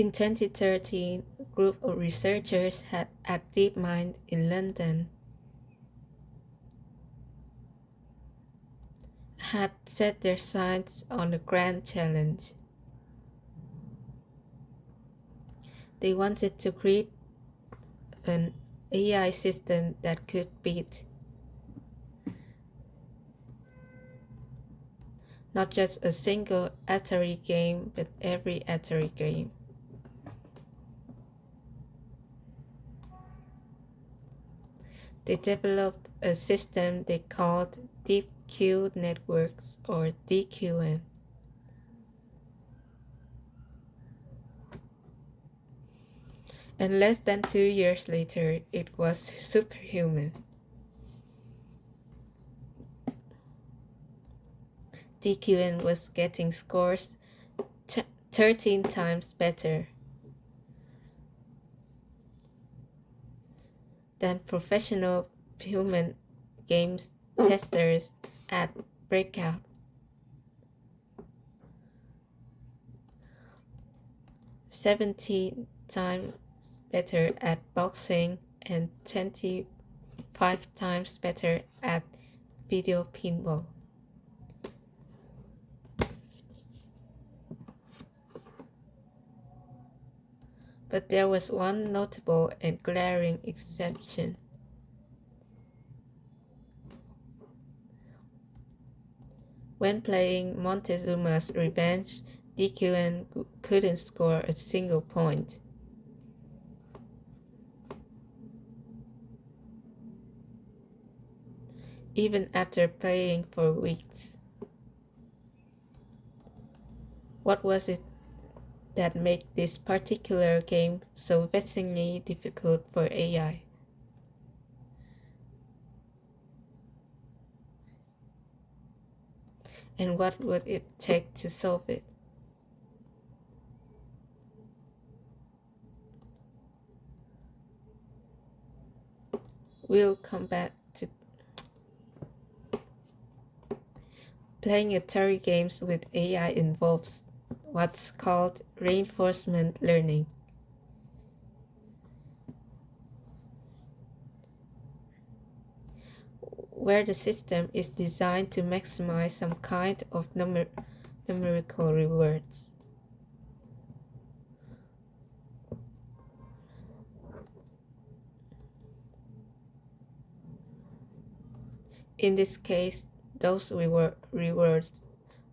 In 2013, a group of researchers at DeepMind in London had set their sights on a grand challenge. They wanted to create an AI system that could beat not just a single Atari game, but every Atari game. They developed a system they called Deep Q Networks, or DQN. And less than 2 years later, it was superhuman. DQN was getting scores 13 times better than professional human games testers at Breakout. 17 times better at boxing and 25 times better at video pinball. But there was one notable and glaring exception. When playing Montezuma's Revenge, DQN couldn't score a single point. Even after playing for weeks. What was it that made this particular game so vexingly difficult for AI? And what would it take to solve it? We'll come back to playing Atari games with AI involves what's called reinforcement learning. Where the system is designed to maximize some kind of numerical rewards. In this case, those rewards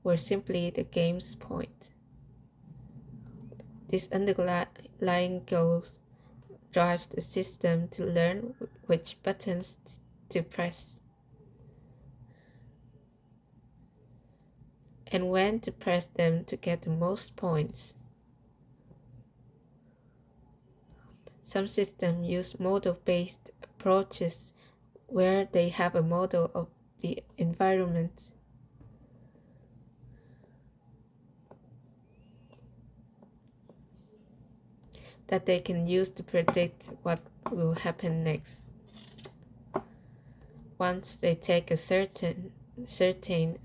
were simply the game's point. This underlying goal drives the system to learn which buttons to press and when to press them to get the most points. Some systems use model-based approaches where they have a model of the environment that they can use to predict what will happen next once they take a certain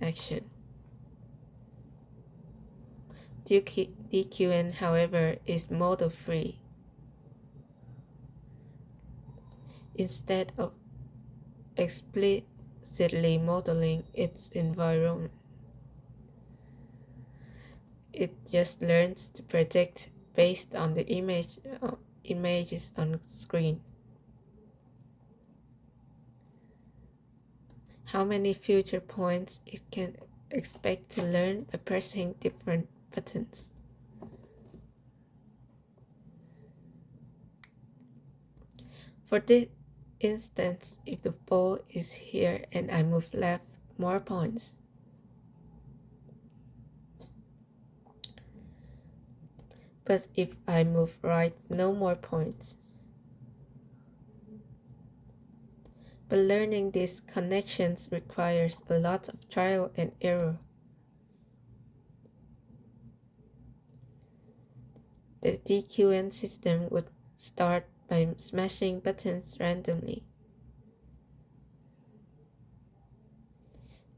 action. DQN, however, is model-free. Instead of explicitly modeling its environment, it just learns to predict based on the images on screen. How many future points it can expect to learn by pressing different buttons. For this instance, if the ball is here and I move left, more points. But if I move right, no more points. But learning these connections requires a lot of trial and error. The DQN system would start by smashing buttons randomly,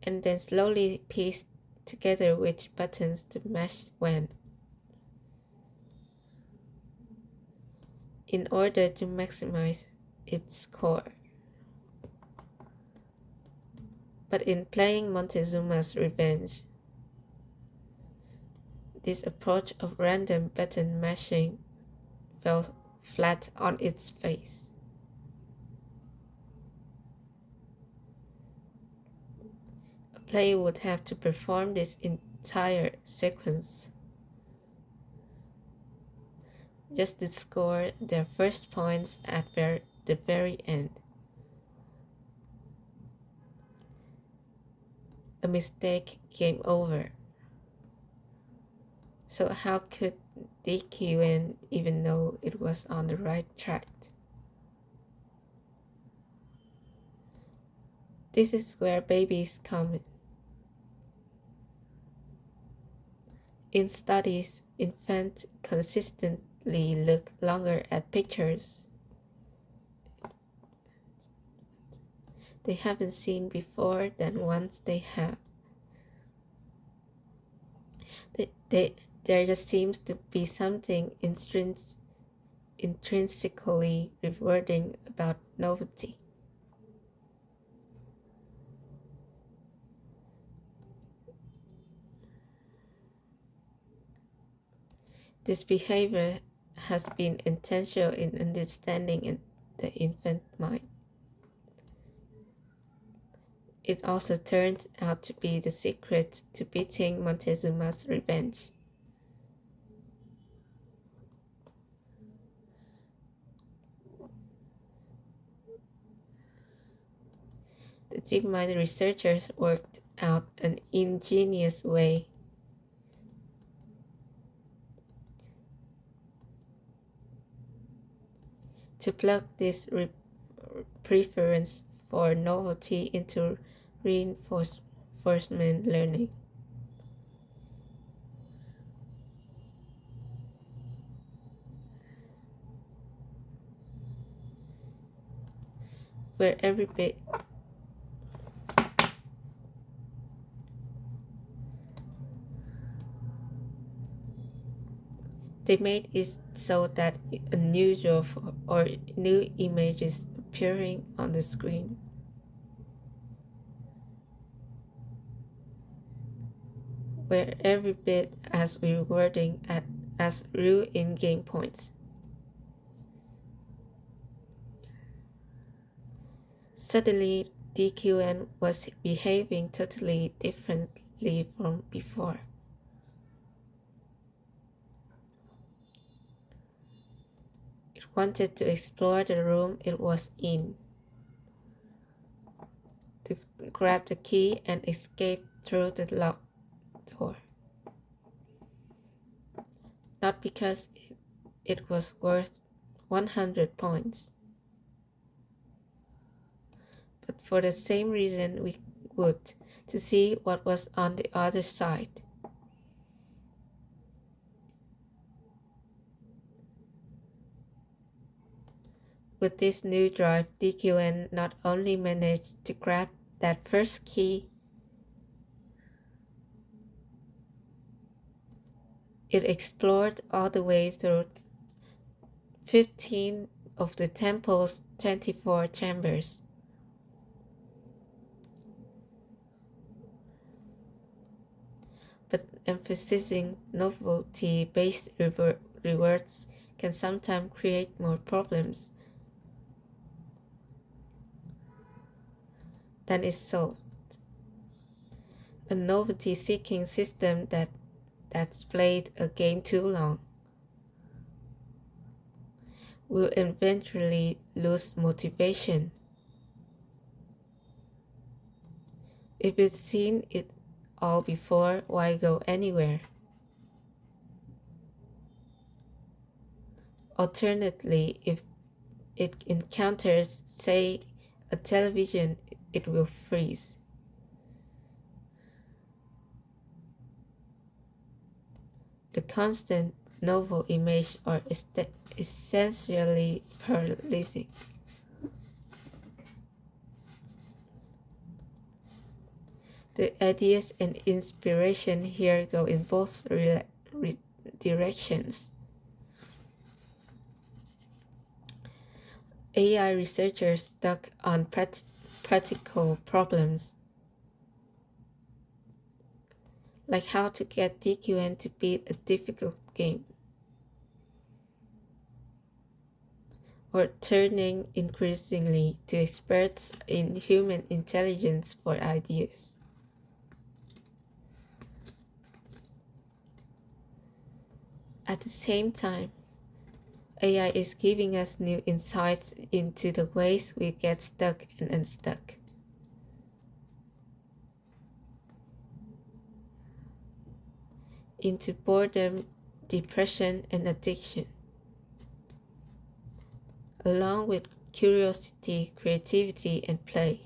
and then slowly piece together which buttons to mash when. in order to maximize its score. But in playing Montezuma's Revenge, this approach of random button mashing fell flat on its face. A player would have to perform this entire sequence just to score their first points at the very end. A mistake, game over. So how could DQN even know it was on the right track? This is where babies come in. In studies, infants consistently look longer at pictures they haven't seen before than ones they have. There just seems to be something intrinsically rewarding about novelty. This behavior has been essential in understanding the infant mind. It also turns out to be the secret to beating Montezuma's Revenge. The DeepMind researchers worked out an ingenious way to plug this preference for novelty into reinforcement learning. Where every bit they made it so that unusual or new images appearing on the screen. Where every bit as rewarding as real in-game points. Suddenly, DQN was behaving totally differently from before. It wanted to explore the room it was in, to grab the key and escape through the locked door. Not because it was worth 100 points, but for the same reason we would, to see what was on the other side. With this new drive, DQN not only managed to grab that first key, it explored all the way through 15 of the temple's 24 chambers. But emphasizing novelty-based rewards can sometimes create more problems than is solved. A novelty-seeking system that's played a game too long will eventually lose motivation. If it's seen it all before, why go anywhere? Alternately, if it encounters, say, a television, it will freeze. The constant novel image are essentially paralyzing. The ideas and inspiration here go in both directions. AI researchers stuck on practical problems, like how to get DQN to beat a difficult game, or turning increasingly to experts in human intelligence for ideas. At the same time, AI is giving us new insights into the ways we get stuck and unstuck. Into boredom, depression, and addiction, along with curiosity, creativity, and play.